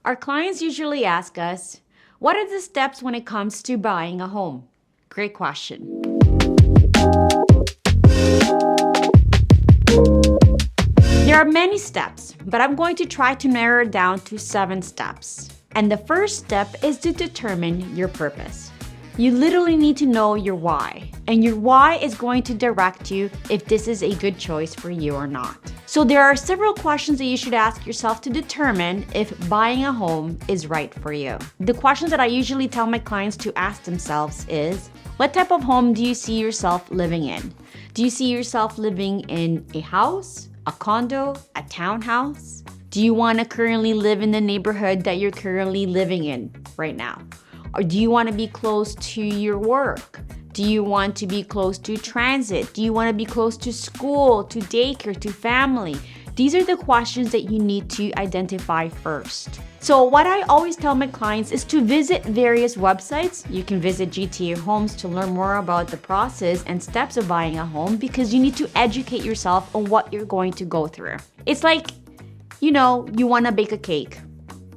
Our clients usually ask us, what are the steps when it comes to buying a home? Great question. There are many steps, but I'm going to try to narrow it down to 7 steps. And the first step is to determine your purpose. You literally need to know your why, and your why is going to direct you if this is a good choice for you or not. So there are several questions that you should ask yourself to determine if buying a home is right for you. The questions that I usually tell my clients to ask themselves is, what type of home do you see yourself living in? Do you see yourself living in a house, a condo, a townhouse? Do you want to currently live in the neighborhood that you're currently living in right now? Or do you want to be close to your work? Do you want to be close to transit? Do you want to be close to school, to daycare, to family? These are the questions that you need to identify first. So what I always tell my clients is to visit various websites. You can visit GTA Homes to learn more about the process and steps of buying a home because you need to educate yourself on what you're going to go through. It's like, you want to bake a cake.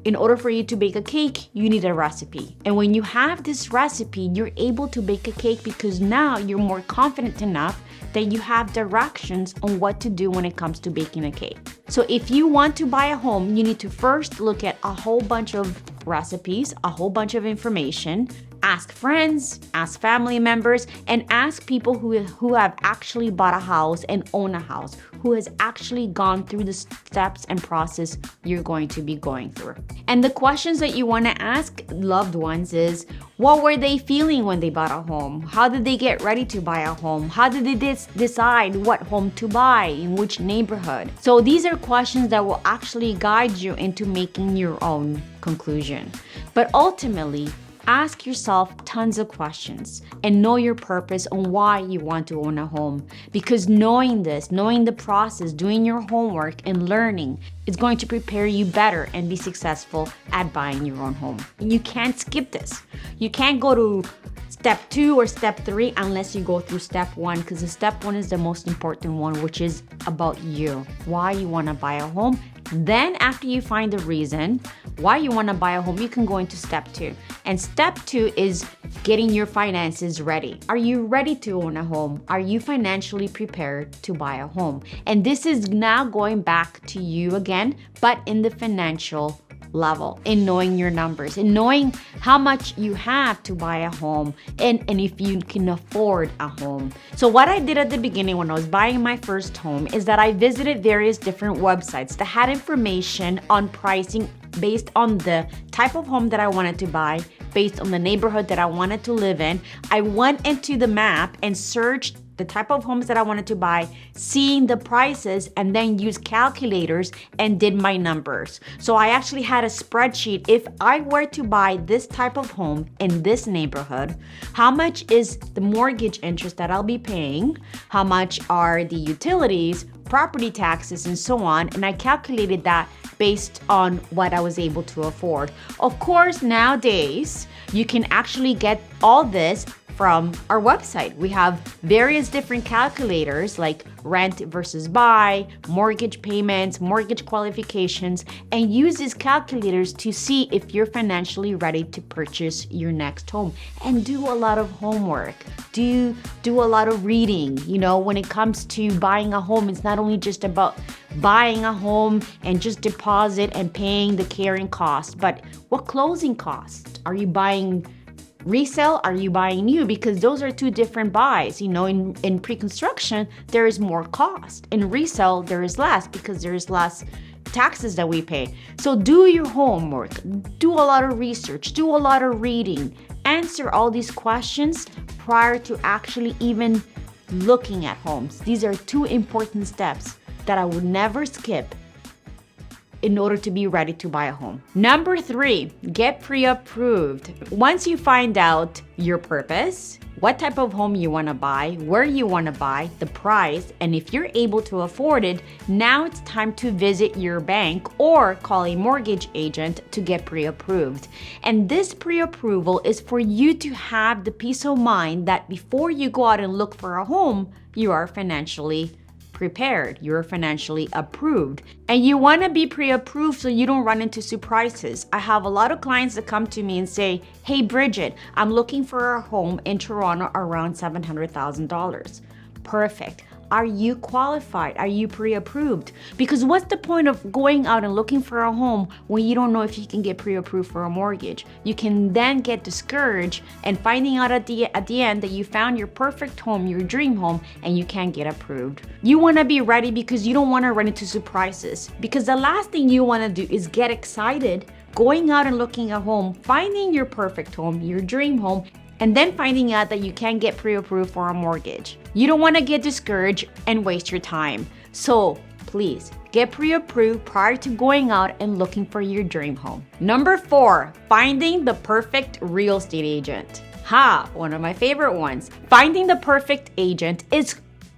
In order for you to bake a cake, you need a recipe. And when you have this recipe, you're able to bake a cake because now you're more confident enough that you have directions on what to do when it comes to baking a cake. So if you want to buy a home, you need to first look at a whole bunch of recipes, a whole bunch of information, ask friends, ask family members, and ask people who have actually bought a house and own a house, who has actually gone through the steps and process you're going to be going through. And the questions that you want to ask loved ones is, what were they feeling when they bought a home? How did they get ready to buy a home? How did they decide what home to buy, in which neighborhood? So these are questions that will actually guide you into making your own conclusion. But ultimately, ask yourself tons of questions and know your purpose on why you want to own a home. Because knowing this, knowing the process, doing your homework and learning is going to prepare you better and be successful at buying your own home. And you can't skip this. You can't go to step 2 or step 3 unless you go through step 1, because the step 1 is the most important one, which is about you, why you want to buy a home. Then after you find the reason why you want to buy a home, you can go into step 2. And step 2 is getting your finances ready. Are you ready to own a home? Are you financially prepared to buy a home? And this is now going back to you again, but in the financial level, in knowing your numbers, in knowing how much you have to buy a home, and if you can afford a home. So what I did at the beginning when I was buying my first home is that I visited various different websites that had information on pricing based on the type of home that I wanted to buy, based on the neighborhood that I wanted to live in. I went into the map and searched the type of homes that I wanted to buy, seeing the prices, and then used calculators and did my numbers. So I actually had a spreadsheet. If I were to buy this type of home in this neighborhood, how much is the mortgage interest that I'll be paying? How much are the utilities, property taxes, and so on? And I calculated that based on what I was able to afford. Of course, nowadays, you can actually get all this from our website. We have various different calculators like rent versus buy, mortgage payments, mortgage qualifications, and use these calculators to see if you're financially ready to purchase your next home. And do a lot of homework. Do a lot of reading. When it comes to buying a home, it's not only just about buying a home and just deposit and paying the carrying cost, but what closing costs? Are you buying resale? Are you buying new? Because those are 2 different buys. In pre-construction, there is more cost. In resale, there is less because there is less taxes that we pay. So do your homework, do a lot of research, do a lot of reading, answer all these questions prior to actually even looking at homes. These are 2 important steps that I would never skip in order to be ready to buy a home. Number 3, get pre-approved. Once you find out your purpose, what type of home you want to buy, where you want to buy, the price, and if you're able to afford it, now it's time to visit your bank or call a mortgage agent to get pre-approved. And this pre-approval is for you to have the peace of mind that before you go out and look for a home, you are financially prepared, you're financially approved, and you want to be pre-approved so you don't run into surprises. I have a lot of clients that come to me and say, hey Bridget, I'm looking for a home in Toronto around $700,000. Perfect. Are you qualified? Are you pre-approved? Because what's the point of going out and looking for a home when you don't know if you can get pre-approved for a mortgage? You can then get discouraged and finding out at the end that you found your perfect home, your dream home, and you can't get approved. You want to be ready because you don't want to run into surprises. Because the last thing you want to do is get excited going out and looking at a home, finding your perfect home, your dream home, and then finding out that you can't get pre-approved for a mortgage. You don't want to get discouraged and waste your time. So please get pre-approved prior to going out and looking for your dream home. Number 4, finding the perfect real estate agent. One of my favorite ones. Finding the perfect agent is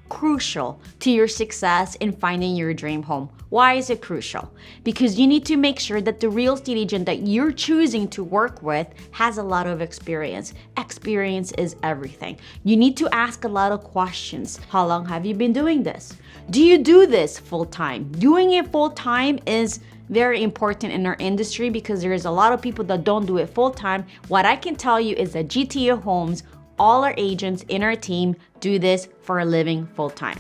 crucial to your success in finding your dream home. Why is it crucial? Because you need to make sure that the real estate agent that you're choosing to work with has a lot of experience. Experience is everything. You need to ask a lot of questions. How long have you been doing this? Do you do this full time? Doing it full time is very important in our industry because there's a lot of people that don't do it full time. What I can tell you is that GTA Homes, all our agents in our team do this for a living full time.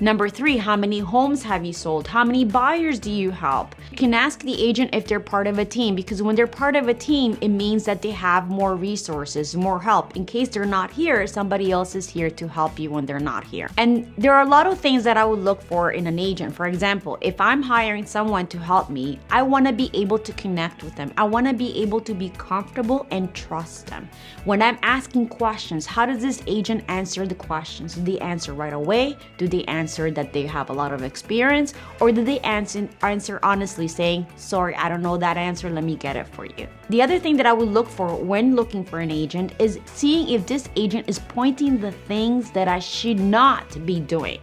Number 3, how many homes have you sold? How many buyers do you help? You can ask the agent if they're part of a team because when they're part of a team, it means that they have more resources, more help. In case they're not here, somebody else is here to help you when they're not here. And there are a lot of things that I would look for in an agent. For example, if I'm hiring someone to help me, I want to be able to connect with them. I want to be able to be comfortable and trust them. When I'm asking questions, how does this agent answer the questions? Do they answer right away? Do they answer that they have a lot of experience, or do they answer honestly saying, sorry, I don't know that answer, let me get it for you. The other thing that I would look for when looking for an agent is seeing if this agent is pointing the things that I should not be doing.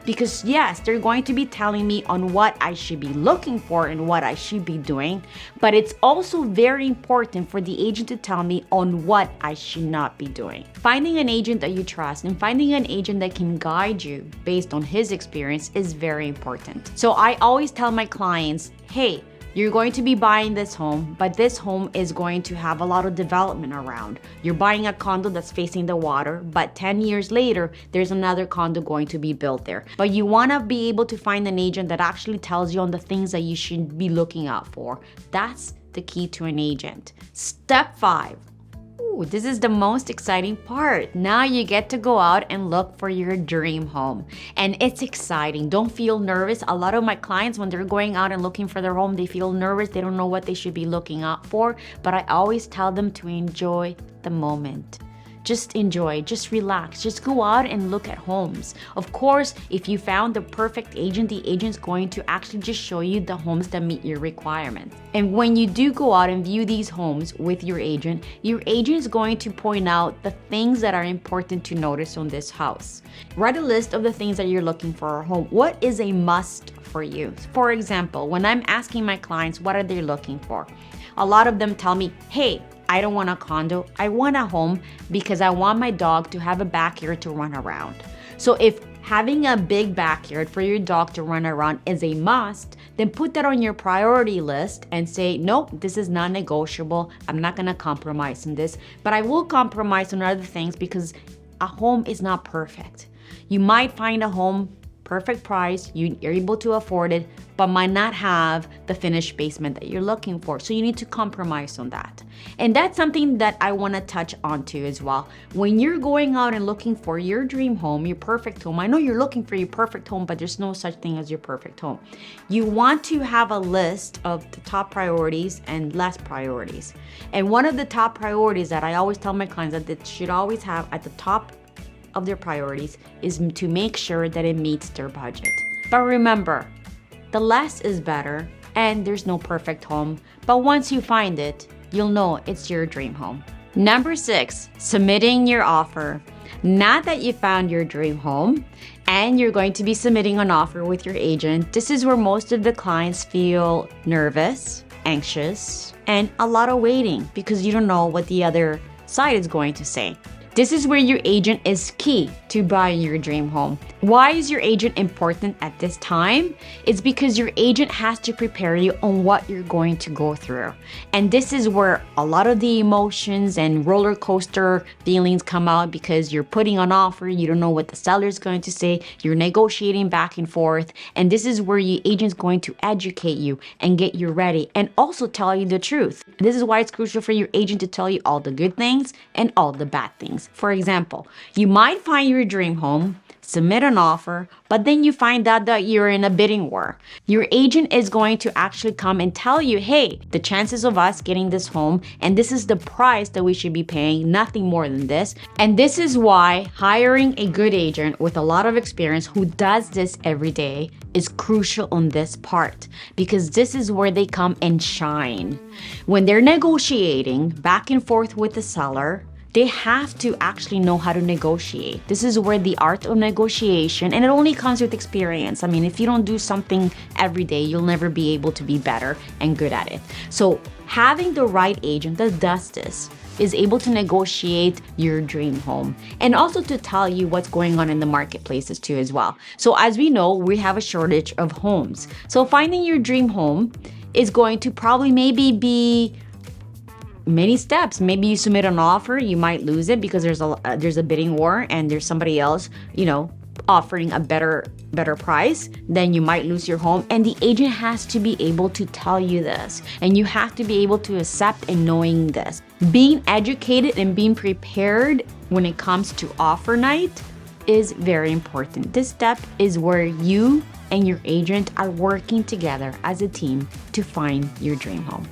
Because yes, they're going to be telling me on what I should be looking for and what I should be doing, but it's also very important for the agent to tell me on what I should not be doing. Finding an agent that you trust and finding an agent that can guide you based on his experience is very important. So I always tell my clients, hey, you're going to be buying this home, but this home is going to have a lot of development around. You're buying a condo that's facing the water, but 10 years later, there's another condo going to be built there. But you want to be able to find an agent that actually tells you on the things that you should be looking out for. That's the key to an agent. Step 5. This is the most exciting part. Now you get to go out and look for your dream home. And it's exciting. Don't feel nervous. A lot of my clients, when they're going out and looking for their home, they feel nervous. They don't know what they should be looking out for. But I always tell them to enjoy the moment. Just enjoy, just relax, just go out and look at homes. Of course, if you found the perfect agent, the agent's going to actually just show you the homes that meet your requirements. And when you do go out and view these homes with your agent is going to point out the things that are important to notice on this house. Write a list of the things that you're looking for a home. What is a must for you? For example, when I'm asking my clients what are they looking for, a lot of them tell me, hey, I don't want a condo. I want a home because I want my dog to have a backyard to run around. So if having a big backyard for your dog to run around is a must, then put that on your priority list and say, nope, this is non-negotiable. I'm not gonna compromise on this, but I will compromise on other things because a home is not perfect. You might find a home perfect price, you're able to afford it, but might not have the finished basement that you're looking for. So you need to compromise on that. And that's something that I want to touch on too as well. When you're going out and looking for your dream home, your perfect home, I know you're looking for your perfect home, but there's no such thing as your perfect home. You want to have a list of the top priorities and less priorities. And one of the top priorities that I always tell my clients that they should always have at the top of their priorities is to make sure that it meets their budget. But remember, the less is better and there's no perfect home, but once you find it, you'll know it's your dream home. Number 6, submitting your offer. Now that you found your dream home and you're going to be submitting an offer with your agent, this is where most of the clients feel nervous, anxious, and a lot of waiting because you don't know what the other side is going to say. This is where your agent is key to buying your dream home. Why is your agent important at this time? It's because your agent has to prepare you on what you're going to go through. And this is where a lot of the emotions and roller coaster feelings come out, because you're putting an offer, you don't know what the seller is going to say, you're negotiating back and forth. And this is where your agent's going to educate you and get you ready and also tell you the truth. This is why it's crucial for your agent to tell you all the good things and all the bad things. For example, you might find your dream home, submit an offer, but then you find out that you're in a bidding war. Your agent is going to actually come and tell you, hey, the chances of us getting this home, and this is the price that we should be paying, nothing more than this. And this is why hiring a good agent with a lot of experience who does this every day is crucial on this part, because this is where they come and shine. When they're negotiating back and forth with the seller, they have to actually know how to negotiate. This is where the art of negotiation, and it only comes with experience. I mean, if you don't do something every day, you'll never be able to be better and good at it. So having the right agent that does this is able to negotiate your dream home and also to tell you what's going on in the marketplaces too as well. So as we know, we have a shortage of homes. So finding your dream home is going to probably maybe be many steps. Maybe you submit an offer, you might lose it because there's a bidding war and there's somebody else, offering a better price. Then you might lose your home, and the agent has to be able to tell you this, and you have to be able to accept and knowing this. Being educated and being prepared when it comes to offer night is very important. This step is where you and your agent are working together as a team to find your dream home.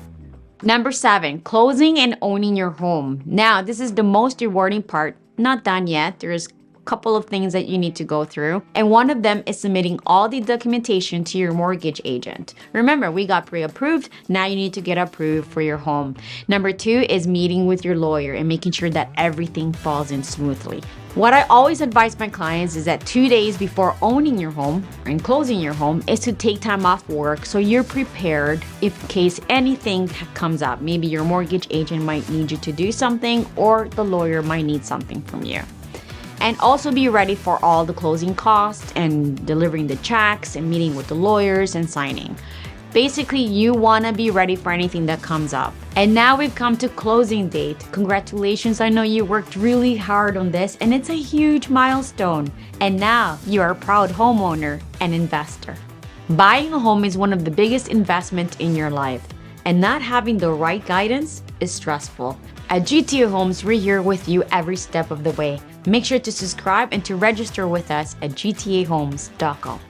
Number 7, closing and owning your home. Now, this is the most rewarding part. Not done yet. There's a couple of things that you need to go through. And one of them is submitting all the documentation to your mortgage agent. Remember, we got pre-approved. Now you need to get approved for your home. Number 2 is meeting with your lawyer and making sure that everything falls in smoothly. What I always advise my clients is that 2 days before owning your home and closing your home is to take time off work so you're prepared in case anything comes up. Maybe your mortgage agent might need you to do something, or the lawyer might need something from you. And also be ready for all the closing costs and delivering the checks and meeting with the lawyers and signing. Basically, you want to be ready for anything that comes up. And now we've come to closing date. Congratulations, I know you worked really hard on this, and it's a huge milestone. And now you are a proud homeowner and investor. Buying a home is one of the biggest investments in your life, and not having the right guidance is stressful. At GTA Homes, we're here with you every step of the way. Make sure to subscribe and to register with us at gtahomes.com.